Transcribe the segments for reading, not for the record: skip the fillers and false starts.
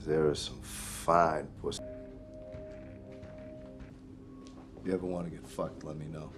There is some fine pussy. If you ever want to get fucked, let me know.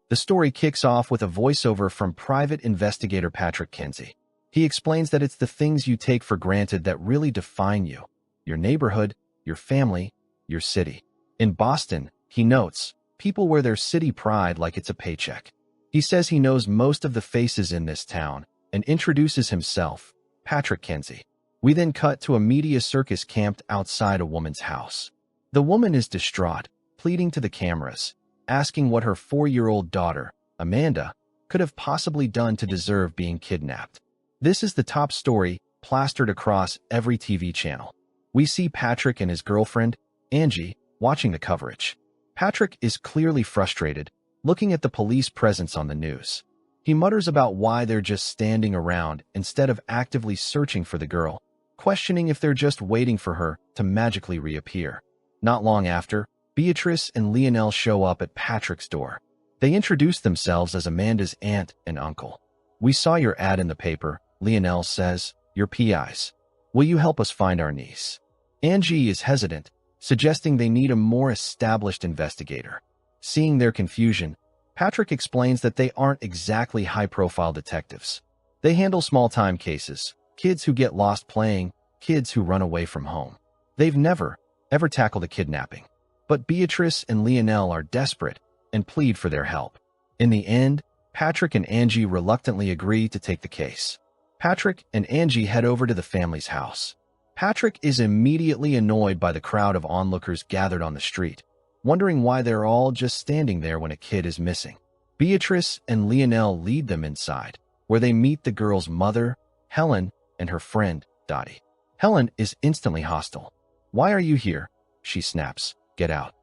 The story kicks off with a voiceover from private investigator Patrick Kenzie. He explains that it's the things you take for granted that really define you: your neighborhood, your family, your city. In Boston, he notes, people wear their city pride like it's a paycheck. He says he knows most of the faces in this town and introduces himself, Patrick Kenzie. We then cut to a media circus camped outside a woman's house. The woman is distraught, pleading to the cameras, asking what her 4-year-old daughter, Amanda, could have possibly done to deserve being kidnapped. This is the top story plastered across every TV channel. We see Patrick and his girlfriend, Angie, watching the coverage. Patrick is clearly frustrated, looking at the police presence on the news. He mutters about why they're just standing around instead of actively searching for the girl, questioning if they're just waiting for her to magically reappear. Not long after, Beatrice and Lionel show up at Patrick's door. They introduce themselves as Amanda's aunt and uncle. "We saw your ad in the paper," Lionel says. "Your PIs. Will you help us find our niece?" Angie is hesitant, suggesting they need a more established investigator. Seeing their confusion, Patrick explains that they aren't exactly high-profile detectives. They handle small-time cases, kids who get lost playing, kids who run away from home. They've never, ever tackled a kidnapping. But Beatrice and Lionel are desperate and plead for their help. In the end, Patrick and Angie reluctantly agree to take the case. Patrick and Angie head over to the family's house. Patrick is immediately annoyed by the crowd of onlookers gathered on the street, wondering why they're all just standing there when a kid is missing. Beatrice and Lionel lead them inside, where they meet the girl's mother, Helen, and her friend, Dottie. Helen is instantly hostile. "Why are you here?" she snaps. "Get out."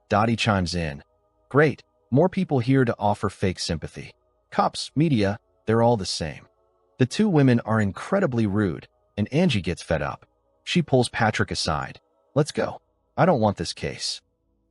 Dottie chimes in. "Great, more people here to offer fake sympathy. Cops, media, they're all the same." The two women are incredibly rude, and Angie gets fed up. She pulls Patrick aside. "Let's go. I don't want this case."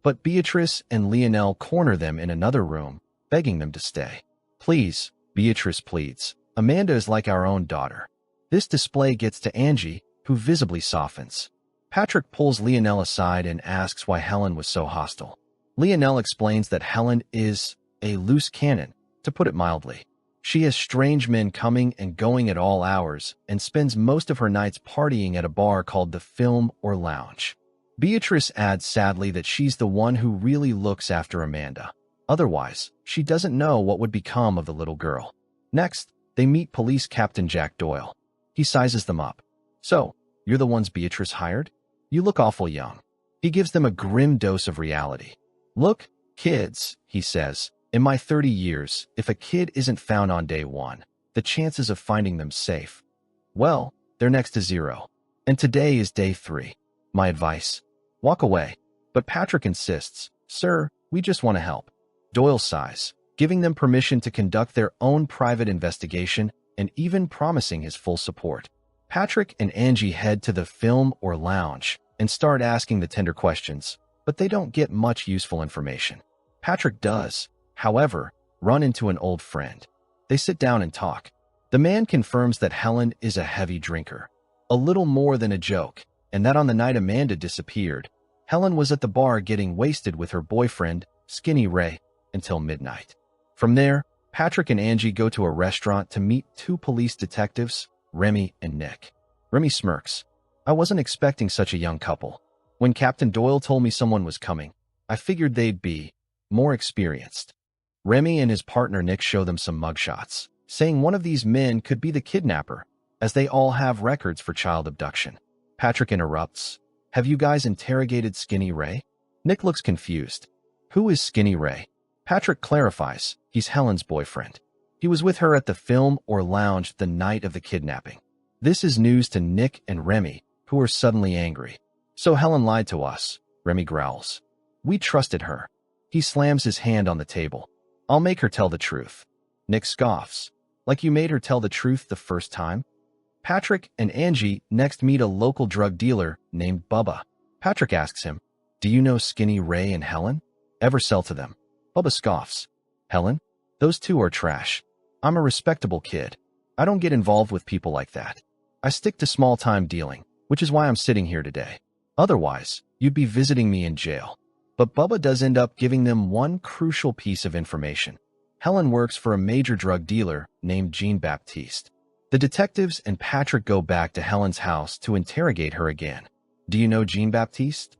But Beatrice and Lionel corner them in another room, begging them to stay. "Please," Beatrice pleads. "Amanda is like our own daughter." This display gets to Angie, who visibly softens. Patrick pulls Lionel aside and asks why Helen was so hostile. Lionel explains that Helen is a loose cannon, to put it mildly. She has strange men coming and going at all hours and spends most of her nights partying at a bar called the Film or Lounge. Beatrice adds sadly that she's the one who really looks after Amanda. Otherwise, she doesn't know what would become of the little girl. Next, they meet Police Captain Jack Doyle. He sizes them up. "So, you're the ones Beatrice hired? You look awful young." He gives them a grim dose of reality. "Look, kids," he says, "in my 30 years, if a kid isn't found on day 1, the chances of finding them safe, well, they're next to 0. And today is day 3. My advice: walk away." But Patrick insists, "Sir, we just want to help." Doyle sighs, giving them permission to conduct their own private investigation and even promising his full support. Patrick and Angie head to the Film or Lounge and start asking the tender questions, but they don't get much useful information. Patrick does, however, run into an old friend. They sit down and talk. The man confirms that Helen is a heavy drinker, a little more than a joke, and that on the night Amanda disappeared, Helen was at the bar getting wasted with her boyfriend, Skinny Ray, until midnight. From there, Patrick and Angie go to a restaurant to meet 2 police detectives, Remy and Nick. Remy smirks. "I wasn't expecting such a young couple. When Captain Doyle told me someone was coming, I figured they'd be more experienced." Remy and his partner Nick show them some mugshots, saying one of these men could be the kidnapper, as they all have records for child abduction. Patrick interrupts. "Have you guys interrogated Skinny Ray?" Nick looks confused. "Who is Skinny Ray?" Patrick clarifies. He's Helen's boyfriend. He was with her at the Film or Lounge the night of the kidnapping. This is news to Nick and Remy, who are suddenly angry. "So Helen lied to us," Remy growls. "We trusted her." He slams his hand on the table. "I'll make her tell the truth." Nick scoffs. "Like you made her tell the truth the first time?" Patrick and Angie next meet a local drug dealer named Bubba. Patrick asks him, "Do you know Skinny Ray and Helen? Ever sell to them?" Bubba scoffs. "Helen? Those two are trash. I'm a respectable kid. I don't get involved with people like that. I stick to small-time dealing. which is why I'm sitting here today. Otherwise, you'd be visiting me in jail. But Bubba does end up giving them one crucial piece of information. Helen works for a major drug dealer named Jean-Baptiste. The detectives and Patrick go back to Helen's house to interrogate her again. Do you know Jean-Baptiste?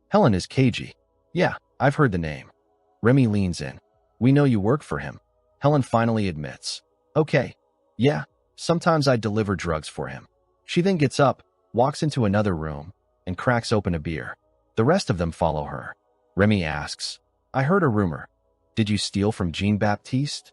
Helen is cagey. Yeah, I've heard the name. Remy leans in. We know you work for him. Helen finally admits. Okay. Yeah, sometimes I deliver drugs for him. She then gets up, walks into another room, and cracks open a beer. The rest of them follow her. Remy asks, I heard a rumor. Did you steal from Jean-Baptiste?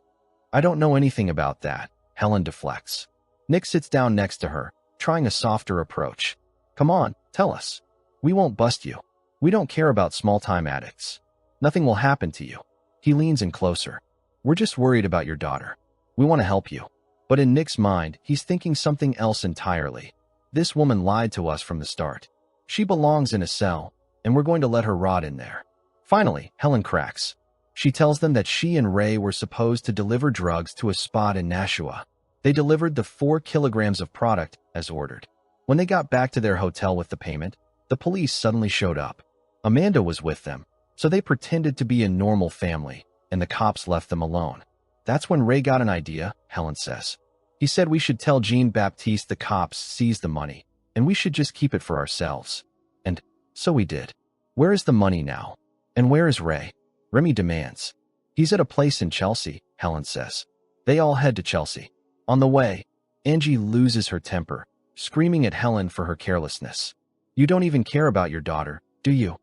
I don't know anything about that. Helen deflects. Nick sits down next to her, trying a softer approach. Come on, tell us. We won't bust you. We don't care about small-time addicts. Nothing will happen to you. He leans in closer. We're just worried about your daughter. We want to help you. But in Nick's mind, he's thinking something else entirely. This woman lied to us from the start. She belongs in a cell, and we're going to let her rot in there. Finally, Helen cracks. She tells them that she and Ray were supposed to deliver drugs to a spot in Nashua. They delivered the 4 kilograms of product as ordered. When they got back to their hotel with the payment, the police suddenly showed up. Amanda was with them, so they pretended to be a normal family, and the cops left them alone. That's when Ray got an idea, Helen says. He said we should tell Jean-Baptiste the cops seized the money, and we should just keep it for ourselves. And so we did. Where is the money now? And where is Ray? Remy demands. He's at a place in Chelsea, Helen says. They all head to Chelsea. On the way, Angie loses her temper, screaming at Helen for her carelessness. You don't even care about your daughter, do you?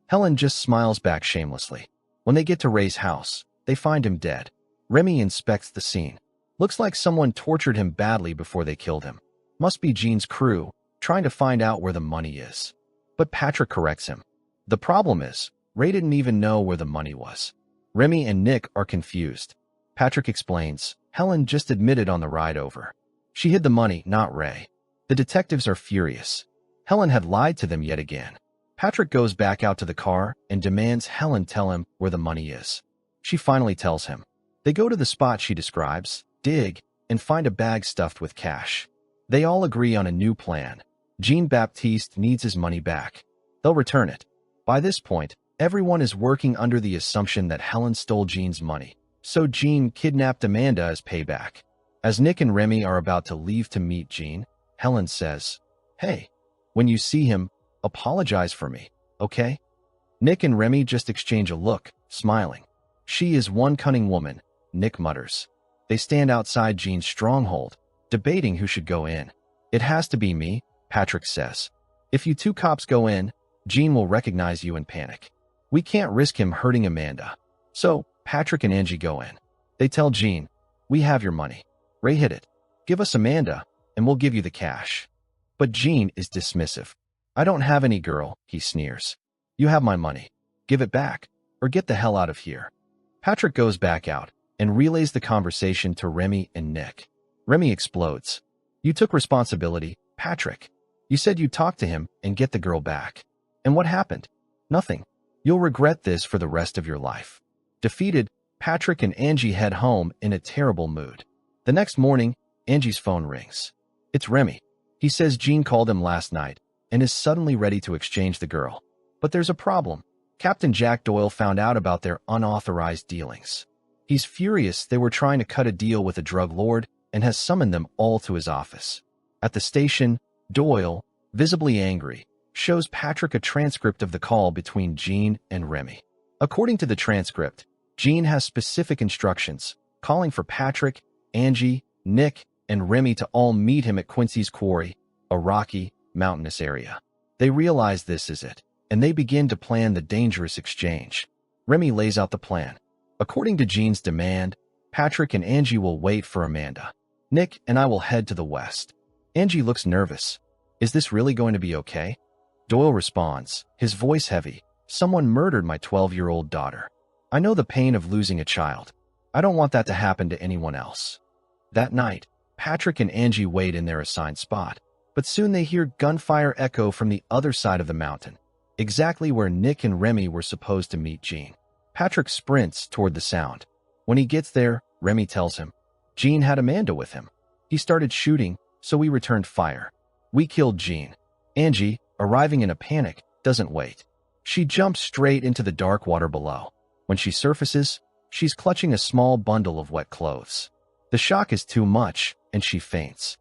Helen just smiles back shamelessly. When they get to Ray's house, they find him dead. Remy inspects the scene. Looks like someone tortured him badly before they killed him. Must be Jean's crew, trying to find out where the money is. But Patrick corrects him. The problem is, Ray didn't even know where the money was. Remy and Nick are confused. Patrick explains, Helen just admitted on the ride over. She hid the money, not Ray. The detectives are furious. Helen had lied to them yet again. Patrick goes back out to the car and demands Helen tell him where the money is. She finally tells him. They go to the spot she describes, dig, and find a bag stuffed with cash. They all agree on a new plan. Jean-Baptiste needs his money back. They'll return it. By this point, everyone is working under the assumption that Helen stole Jean's money, so Jean kidnapped Amanda as payback. As Nick and Remy are about to leave to meet Jean, Helen says, Hey, when you see him, apologize for me, okay? Nick and Remy just exchange a look, smiling. She is one cunning woman, Nick mutters. They stand outside Jean's stronghold, debating who should go in. It has to be me, Patrick says. If you 2 cops go in, Jean will recognize you and panic. We can't risk him hurting Amanda. So, Patrick and Angie go in. They tell Jean, we have your money. Ray hid it. Give us Amanda, and we'll give you the cash. But Jean is dismissive. I don't have any girl, he sneers. You have my money. Give it back, or get the hell out of here. Patrick goes back out and relays the conversation to Remy and Nick. Remy explodes. You took responsibility, Patrick. You said you'd talk to him and get the girl back. And what happened? Nothing. You'll regret this for the rest of your life. Defeated, Patrick and Angie head home in a terrible mood. The next morning, Angie's phone rings. It's Remy. He says Jean called him last night and is suddenly ready to exchange the girl. But there's a problem. Captain Jack Doyle found out about their unauthorized dealings. He's furious they were trying to cut a deal with a drug lord and has summoned them all to his office. At the station, Doyle, visibly angry, shows Patrick a transcript of the call between Jean and Remy. According to the transcript, Jean has specific instructions, calling for Patrick, Angie, Nick, and Remy to all meet him at Quincy's quarry, a rocky, mountainous area. They realize this is it, and they begin to plan the dangerous exchange. Remy lays out the plan. According to Jean's demand, Patrick and Angie will wait for Amanda. Nick and I will head to the west. Angie looks nervous. Is this really going to be okay? Doyle responds, his voice heavy. Someone murdered my 12-year-old daughter. I know the pain of losing a child. I don't want that to happen to anyone else. That night, Patrick and Angie wait in their assigned spot, but soon they hear gunfire echo from the other side of the mountain, exactly where Nick and Remy were supposed to meet Jean. Patrick sprints toward the sound. When he gets there, Remy tells him, Jean had Amanda with him. He started shooting, so we returned fire. We killed Jean. Angie, arriving in a panic, doesn't wait. She jumps straight into the dark water below. When she surfaces, she's clutching a small bundle of wet clothes. The shock is too much, and she faints.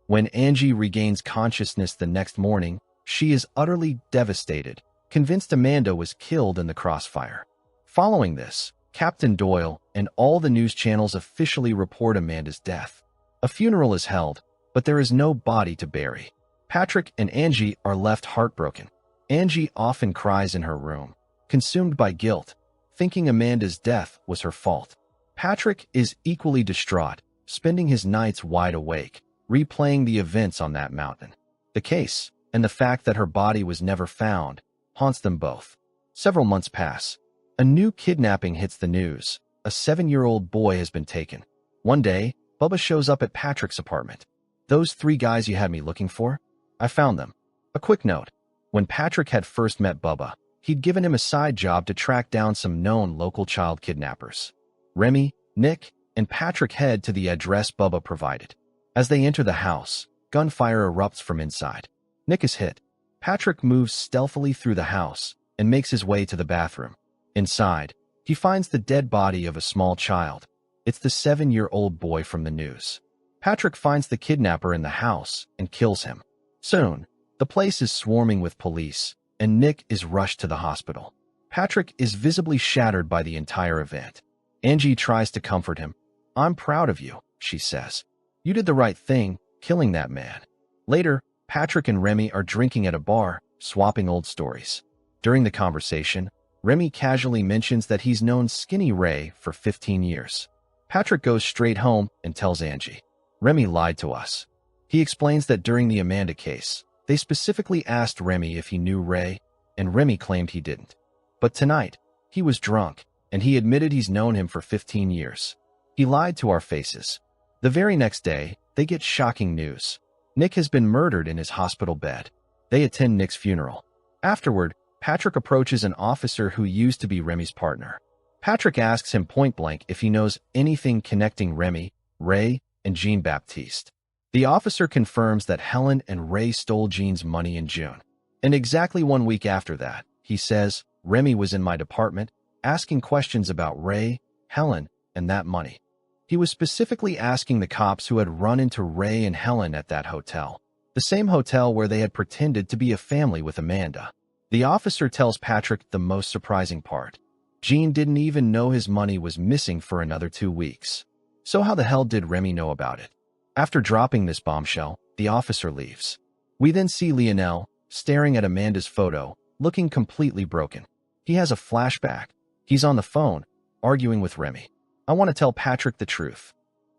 When Angie regains consciousness the next morning, she is utterly devastated, convinced Amanda was killed in the crossfire. Following this, Captain Doyle and all the news channels officially report Amanda's death. A funeral is held, but there is no body to bury. Patrick and Angie are left heartbroken. Angie often cries in her room, consumed by guilt, thinking Amanda's death was her fault. Patrick is equally distraught, spending his nights wide awake, replaying the events on that mountain. The case, and the fact that her body was never found, haunts them both. Several months pass. A new kidnapping hits the news. A 7-year-old boy has been taken. One day, Bubba shows up at Patrick's apartment. "Those 3 guys you had me looking for? I found them." A quick note. When Patrick had first met Bubba, he'd given him a side job to track down some known local child kidnappers. Remy, Nick, and Patrick head to the address Bubba provided. As they enter the house, gunfire erupts from inside. Nick is hit. Patrick moves stealthily through the house and makes his way to the bathroom. Inside, he finds the dead body of a small child. It's the 7-year-old boy from the news. Patrick finds the kidnapper in the house and kills him. Soon, the place is swarming with police, and Nick is rushed to the hospital. Patrick is visibly shattered by the entire event. Angie tries to comfort him. "I'm proud of you," she says. "You did the right thing, killing that man." Later, Patrick and Remy are drinking at a bar, swapping old stories. During the conversation, Remy casually mentions that he's known Skinny Ray for 15 years. Patrick goes straight home and tells Angie, "Remy lied to us." He explains that during the Amanda case, they specifically asked Remy if he knew Ray, and Remy claimed he didn't. But tonight, he was drunk, and he admitted he's known him for 15 years. He lied to our faces. The very next day, they get shocking news. Nick has been murdered in his hospital bed. They attend Nick's funeral. Afterward, Patrick approaches an officer who used to be Remy's partner. Patrick asks him point-blank if he knows anything connecting Remy, Ray, and Jean-Baptiste. The officer confirms that Helen and Ray stole Jean's money in June. And exactly 1 week after that, he says, "Remy was in my department, asking questions about Ray, Helen, and that money." He was specifically asking the cops who had run into Ray and Helen at that hotel, the same hotel where they had pretended to be a family with Amanda. The officer tells Patrick the most surprising part. Jean didn't even know his money was missing for another 2 weeks. So how the hell did Remy know about it? After dropping this bombshell, the officer leaves. We then see Lionel, staring at Amanda's photo, looking completely broken. He has a flashback. He's on the phone, arguing with Remy. "I want to tell Patrick the truth."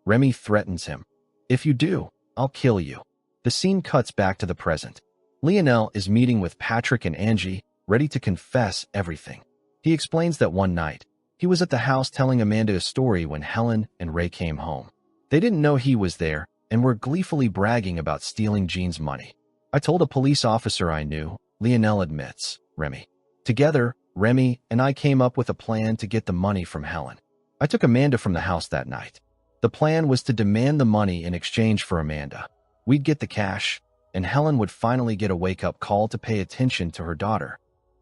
Remy threatens him. "If you do, I'll kill you." The scene cuts back to the present. Lionel is meeting with Patrick and Angie, ready to confess everything. He explains that one night, he was at the house telling Amanda a story when Helen and Ray came home. They didn't know he was there and were gleefully bragging about stealing Jean's money. "I told a police officer I knew," Lionel admits, Remy. "Together, Remy and I came up with a plan to get the money from Helen. I took Amanda from the house that night. The plan was to demand the money in exchange for Amanda. We'd get the cash, and Helen would finally get a wake-up call to pay attention to her daughter."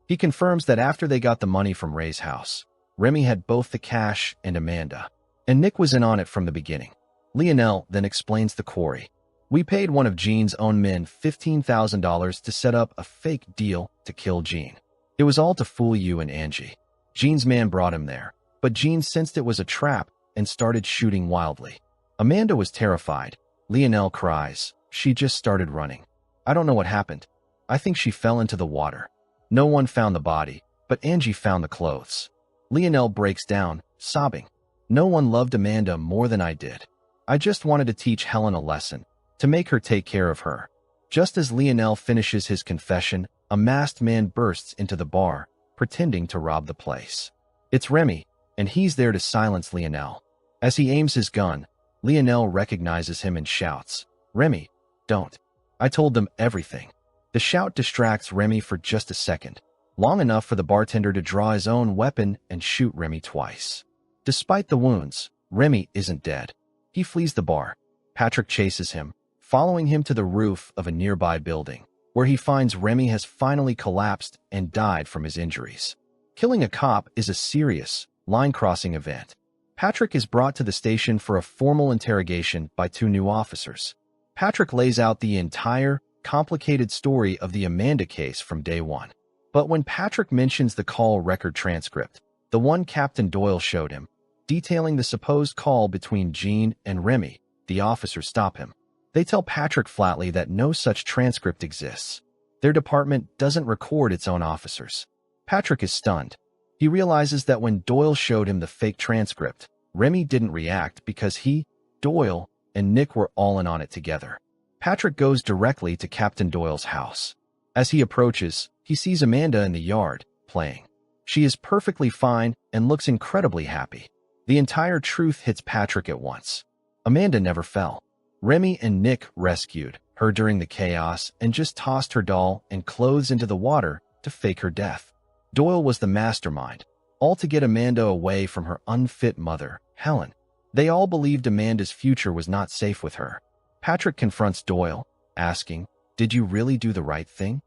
He confirms that after they got the money from Ray's house, Remy had both the cash and Amanda, and Nick was in on it from the beginning. Lionel then explains the quarry. "We paid one of Jean's own men $15,000 to set up a fake deal to kill Jean. It was all to fool you and Angie. Jean's man brought him there, but Jean sensed it was a trap and started shooting wildly. Amanda was terrified. Lionel cries. She just started running. I don't know what happened. I think she fell into the water. No one found the body, but Angie found the clothes." Lionel breaks down, sobbing. "No one loved Amanda more than I did. I just wanted to teach Helen a lesson, to make her take care of her." Just as Lionel finishes his confession, a masked man bursts into the bar, pretending to rob the place. It's Remy, and he's there to silence Lionel. As he aims his gun, Lionel recognizes him and shouts, "Remy, don't. I told them everything." The shout distracts Remy for just a second, long enough for the bartender to draw his own weapon and shoot Remy twice. Despite the wounds, Remy isn't dead. He flees the bar. Patrick chases him, following him to the roof of a nearby building. where he finds Remy has finally collapsed and died from his injuries. Killing a cop is a serious, line-crossing event. Patrick is brought to the station for a formal interrogation by two new officers. Patrick lays out the entire, complicated story of the Amanda case from day one. But when Patrick mentions the call record transcript, the one Captain Doyle showed him, detailing the supposed call between Jean and Remy, the officers stop him. They tell Patrick flatly that no such transcript exists. Their department doesn't record its own officers. Patrick is stunned. He realizes that when Doyle showed him the fake transcript, Remy didn't react because he, Doyle, and Nick were all in on it together. Patrick goes directly to Captain Doyle's house. As he approaches, he sees Amanda in the yard, playing. She is perfectly fine and looks incredibly happy. The entire truth hits Patrick at once. Amanda never fell. Remy and Nick rescued her during the chaos and just tossed her doll and clothes into the water to fake her death. Doyle was the mastermind, all to get Amanda away from her unfit mother, Helen. They all believed Amanda's future was not safe with her. Patrick confronts Doyle, asking, "Did you really do the right thing?"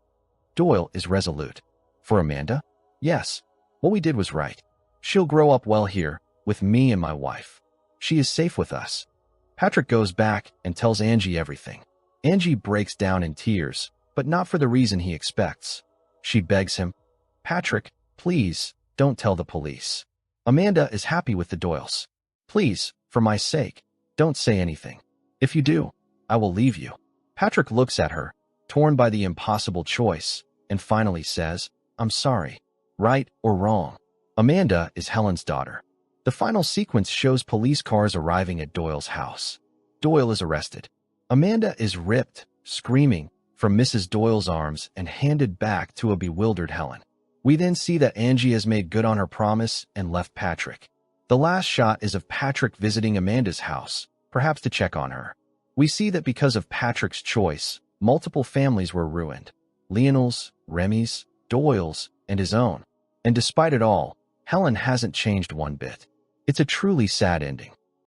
Doyle is resolute. "For Amanda? Yes. What we did was right. She'll grow up well here, with me and my wife. She is safe with us." Patrick goes back and tells Angie everything. Angie breaks down in tears, but not for the reason he expects. She begs him, "Patrick, please, don't tell the police. Amanda is happy with the Doyles. Please, for my sake, don't say anything. If you do, I will leave you." Patrick looks at her, torn by the impossible choice, and finally says, "I'm sorry. Right or wrong, Amanda is Helen's daughter." The final sequence shows police cars arriving at Doyle's house. Doyle is arrested. Amanda is ripped, screaming, from Mrs. Doyle's arms and handed back to a bewildered Helen. We then see that Angie has made good on her promise and left Patrick. The last shot is of Patrick visiting Amanda's house, perhaps to check on her. We see that because of Patrick's choice, multiple families were ruined. Lionel's, Remy's, Doyle's, and his own. And despite it all, Helen hasn't changed one bit. It's a truly sad ending.